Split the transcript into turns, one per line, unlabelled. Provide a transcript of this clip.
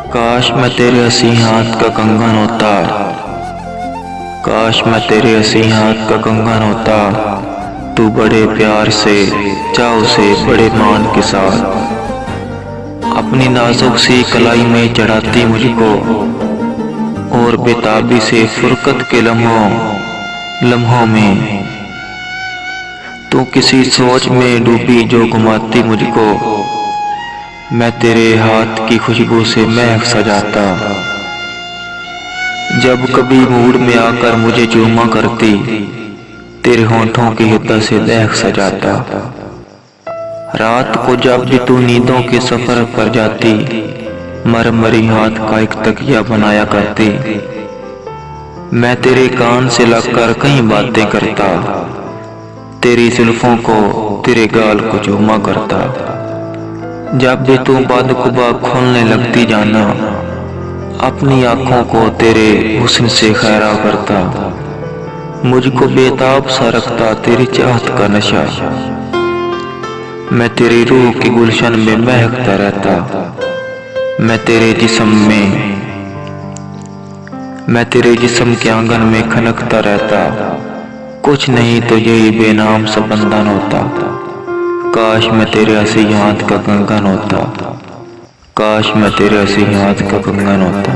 काश मैं तेरे हंसी हाथ का कंगन होता, काश मैं तेरे हंसी हाथ का कंगन होता। तू बड़े प्यार से चाव से बड़े मान के साथ अपनी नाजुक सी कलाई में चढ़ाती मुझको, और बेताबी से फुरकत के लम्हों में तू किसी सोच में डूबी जो घुमाती मुझको। मैं तेरे हाथ की खुशबू से महक सजाता, जब कभी मूड में आकर मुझे चूमा करती, तेरे होंठों की हिद्दा से महक सजाता। रात को जब भी तू नींदों के सफर पर जाती, मरमरी हाथ का एक तकिया बनाया करती। मैं तेरे कान से लगकर कई बातें करता, तेरी जुल्फों को तेरे गाल को चूमा करता। जब भी तू बदखुबा खोलने लगती जाना, अपनी आंखों को तेरे हुस्न से खैरा करता। मुझको बेताब सा रखता तेरी चाहत का नशा, मैं तेरी रूह की गुलशन में महकता रहता। मैं तेरे जिस्म के आंगन में खनकता रहता। कुछ नहीं तो यही बेनाम सा बंधन होता। काश मैं तेरे हंसी हाथ का कंगन होता, काश मैं तेरे हंसी हाथ का कंगन होता।